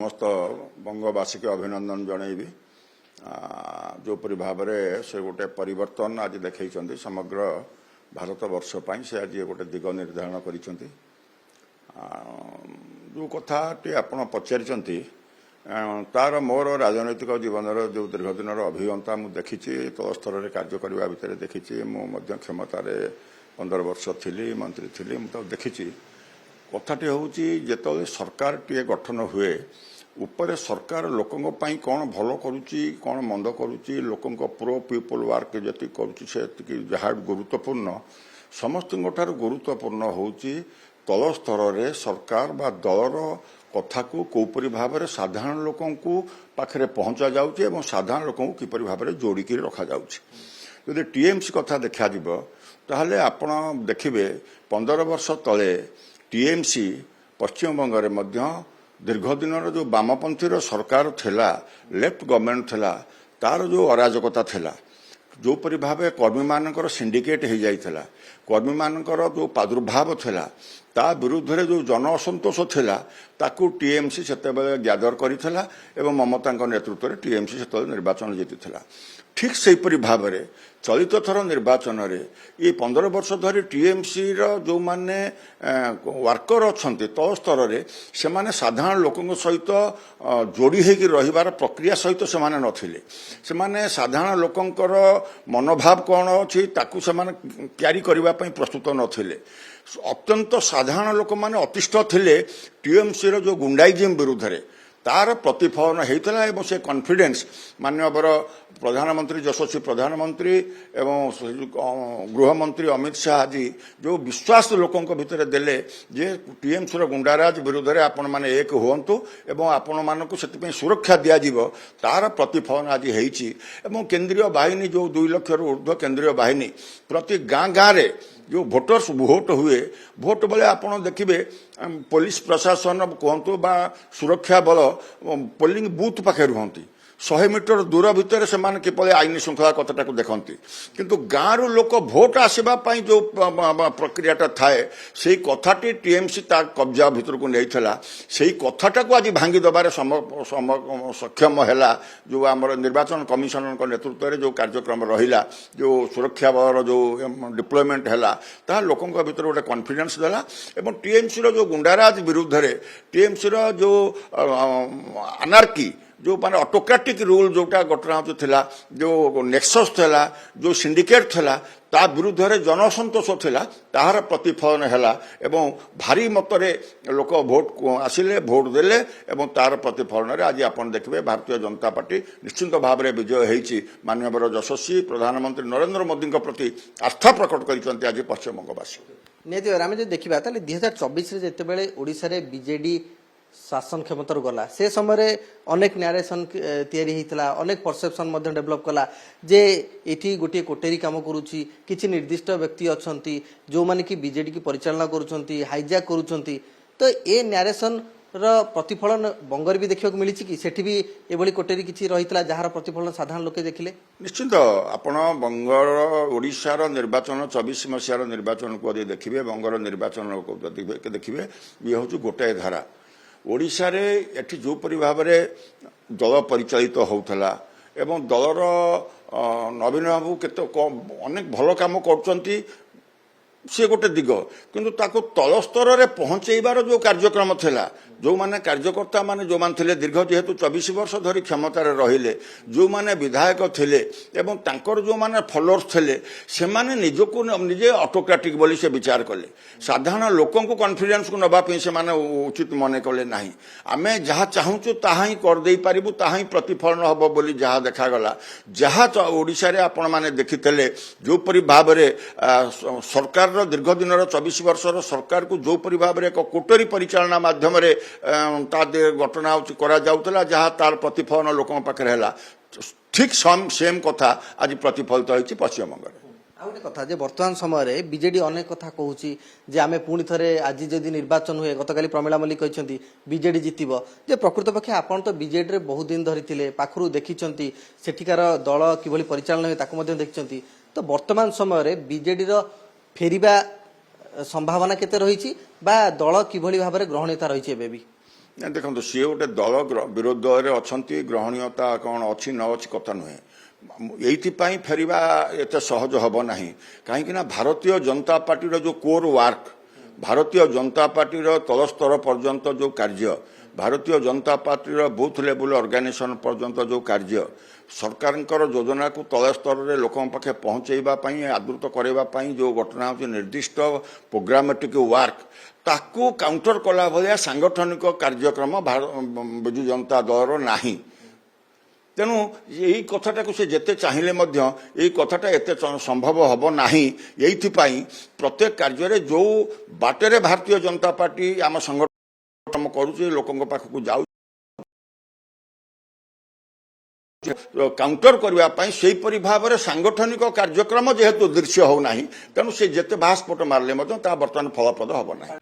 समस्त बंगवासी को अभिनंदन जनइबी जोपरी भाव से गोटे परिवर्तन आज देखई समग्र भारत वर्ष से आज गोटे दिग निर्धारण कर जो कथा आप पचारि तार मोर राजनैतिक जीवन जो दीर्घ दिन अभिज्ञता मुझे देखी तल स्तर में कार्य करने भितर देखी मुझे क्षमतार 15 वर्ष थी मंत्री थी मुझे देखी कथाटी हूँ जो सरकार टे गठन हुए उपरे सरकार लोकों कौन भल करुच्ची कौन मंद करुच्ची लोकों प्रो पीपल वर्क जी करुच्ची गुरुत्वपूर्ण समस्त गुरुत्वपूर्ण हूँ तल स्तर में सरकार बा दलर कथा को कौपरी भाव में साधारण लोकों को पाखे पहुंचा जाउची साधारण लोकों को किपरि भाव में जोड़िकी रखा जाउची। यदि टीएमसी कथा देखा ताहले आपण देखिबे 15 वर्ष तले टीएमसी पश्चिम बंगाल में दीर्घ दिन जो वामपंथी सरकार थिला लेफ्ट गवर्नमेंट थिला तार जो अराजकता थिला जोपरि भाव कर्मी मानकर सिंडिकेट हो जाइथिला कर्मी मानकर जो प्रादुर्भाव थिला ता विरुद्ध रे जो जन असंतोष थिला ताकू टीएमसी सेतेबेले ग्यादर करिथिला एवं ममता नेतृत्व में टीएमसी सेतेबेले निर्वाचन जीतिथिला। ठीक सेपरि भाव में चलित थर निर्वाचन में ये 15 वर्ष धरी टीएमसी जो माने वर्कर अच्छा तल स्तर में से माने साधारण लोकों सहित जोड़ी होगी रहिबार प्रक्रिया सहित से माने नथिले से माने साधारण लोकंकर मनोभाव कौन अच्छी ताकू से माने क्यारी करबा पई प्रस्तुत नथिले अत्यंत साधारण लोक माने अतिष्ठ थिले टीएमसी रो जो गुंडाइजिम विरुद्ध रे तार प्रतिफलन होता है से कॉन्फिडेंस माननीय प्रधानमंत्री यशस्वी प्रधानमंत्री एवं गृहमंत्री अमित शाह जी जो विश्वास लोकों भितर देले जे टीएमसी गुंडाराज विरुद्ध में आपण मैंने एक हुंतु एवं आपण मानक से सुरक्षा दिज्व तार प्रतिफलन आज होती केंद्रीय बाहिनी जो 2 लाख ऊर्ध्व केंद्रीय बाहिनी प्रति गाँ गाँव में जो भोटर्स भोट हुए भोट बेले आपड़ देखिए पुलिस प्रशासन कहतु बा सुरक्षा बल पोलिंग बूथ पाखे रुहति 100 मीटर दूर भितर से किपरि आईन श्रृंखला कथाटा देखती किंतु गाँव लोक भोट आसवाई जो प्रक्रियाटा थाए से कथाटी टीएमसी ता कब्जा भितर को नहीं से कथाटा को आज भांगी दबार सक्षम है जो आम निर्वाचन कमिशन नेतृत्व में जो कार्यक्रम रहा जो सुरक्षा बल जो डिप्लॉयमेंट है ता लोकों भीतर गोटे कॉन्फिडेंस देला एवं टीएमसी जो गुंडाराज विरुद्ध में टीएमसी जो अनार्की जो माने ऑटोक्रेटिक रूल जोटा घटना थिला जो नेक्सस थिला जो सिंडिकेट थिला ता विरुद्ध में जनसंतोष थिला ताहार प्रतिफलन हैला एवं भारी मतरे लोक भोट आसिले भोट देले एवं तार प्रतिफलन रे आज आपण देखबे भारतीय जनता पार्टी निश्चित भाव में विजय होईची माननीय यशस्वी प्रधानमंत्री नरेंद्र मोदी प्रति आस्था प्रकट करिसंती आज पश्चिम बंगवासी नियति आम जो देखा 2024 जितेबाला ओडिशा रे बीजेडी शासन क्षमतार गला से समय अनेक नरेसन तैयारी होता अनेक परसेप्शन डेभलप कला जे एटी गोटे कोटेरी काम करुच्ची किसी निर्दिष्ट व्यक्ति अच्छा जो माने कि बीजेडी की परिचालना करुँच हाईजैक करुँच तो ये नरेसन प्रतिफलन बंगर भी देखा मिली कि सेठी भी एभली कोटेरी किसी रही जार प्रतिफलन साधारण लोके देखिले निश्चित आपण बंगर ओडिशार निर्वाचन 24 मसीहार निर्वाचन को देखिए बंगर निर्वाचन को देखिए ये हूँ गोटाए धारा ओडिशा रे एठी जोपरि भाव में दल परिचालित होउथला एवं दलर नवीन बाबू केते अनेक भल काम करचंती से गोटे दिग किंतु ताको तल स्तर में पहुंचेबार जो कार्यक्रम थिला जो माने कार्यकर्ता माने जो मान थिले दीर्घ जेहेतु 24 वर्ष धरी क्षमतार रहिले जो माने विधायक थिले एवं तांकर जो माने फॉलोअर्स थिले से माने निजको निजे ऑटोक्रेटिक बोली से विचार कले साधारण लोकों को कॉन्फिडेंस को नबा पे से माने उचित मने कले नाही आमे जहा चाहूचु ताहा ही कर देई पारिबु ताहा ही प्रतिफलन हबो बोली जहा देखा गला जहा ओडिसा रे आपण माने देखितले जो परि भाव रे सरकार दीर्घ दिन 24 वर्षर सरकार को जो परि भाव रे एक कोटरी परिचालना माध्यम रे घटना करा जाउतला जहाँ तार प्रतिफलन लोकों पाखे है ठीक सेम कथा आज प्रतिफलित होती पश्चिम बंगाल आउटे कथा जे वर्तमान समय बीजेडी अनेक कथा कहूँ जे आमे पुणी थरे आज जदि निर्वाचन हुए गतकाली प्रमिला मल्लिक कहते बीजेडी जितिबो जे प्रकृत पक्षे आपण तो बीजेडी रे बहुत दिन धरी थिले पाखरु देखिचंती सेठिकार दल किभली परिचालन हुए ताकु मध्ये देखिचंती तो वर्तमान समय बीजेडी रो फेरिबा संभावना केते रही बा दल किभली भाव में ग्रहणीयता रही एबे भी ନା ଦେଖନ୍ତୁ ସିଏ ଗୋଟେ ଦଳ ବିରୋଧ ଦଳରେ ଅଛନ୍ତି, ଗ୍ରହଣୀୟତା କ'ଣ ଅଛି ନ ଅଛି କଥା ନୁହେଁ। ଏଇଥିପାଇଁ ଫେରିବା ଏତେ ସହଜ ହେବ ନାହିଁ, କାହିଁକି ନା ଭାରତୀୟ ଜନତା ପାର୍ଟିର ଯେଉଁ କୋର୍ ୱାର୍କ, ଭାରତୀୟ ଜନତା ପାର୍ଟିର ତଳସ୍ତର ପର୍ଯ୍ୟନ୍ତ ଯେଉଁ କାର୍ଯ୍ୟ, ଭାରତୀୟ ଜନତା ପାର୍ଟିର ବୁଥ୍ ଲେଭେଲ୍ ଅର୍ଗାନାଇଜେସନ୍ ପର୍ଯ୍ୟନ୍ତ ଯେଉଁ କାର୍ଯ୍ୟ, ସରକାରଙ୍କର ଯୋଜନାକୁ ତଳ ସ୍ତରରେ ଲୋକଙ୍କ ପାଖେ ପହଞ୍ଚାଇବା ପାଇଁ, ଆଦୃତ କରାଇବା ପାଇଁ ଯେଉଁ ଘଟଣା ହେଉଛି ନିର୍ଦ୍ଦିଷ୍ଟ ପ୍ରୋଗ୍ରାମେଟିକ୍ ୱାର୍କ, ତାକୁ କାଉଣ୍ଟର କଲା ଭଳିଆ ସାଂଗଠନିକ କାର୍ଯ୍ୟକ୍ରମ ବିଜୁ ଜନତା ଦଳର ନାହିଁ। ତେଣୁ ଏଇ କଥାଟାକୁ ସେ ଯେତେ ଚାହିଁଲେ ମଧ୍ୟ ଏଇ କଥାଟା ଏତେ ସମ୍ଭବ ହେବ ନାହିଁ। ଏଇଥିପାଇଁ ପ୍ରତ୍ୟେକ କାର୍ଯ୍ୟରେ ଯେଉଁ ବାଟରେ ଭାରତୀୟ ଜନତା ପାର୍ଟି ଆମ ସଂଗଠନ କରୁଛି, ଲୋକଙ୍କ ପାଖକୁ ଯାଉଛି, କାଉଣ୍ଟର କରିବା ପାଇଁ ସେହିପରି ଭାବରେ ସାଂଗଠନିକ କାର୍ଯ୍ୟକ୍ରମ ଯେହେତୁ ଦୃଶ୍ୟ ହେଉନାହିଁ, ତେଣୁ ସେ ଯେତେ ବାହାସ୍ଫୋଟ ମାରିଲେ ମଧ୍ୟ ତାହା ବର୍ତ୍ତମାନ ଫଳପ୍ରଦ ହେବ ନାହିଁ।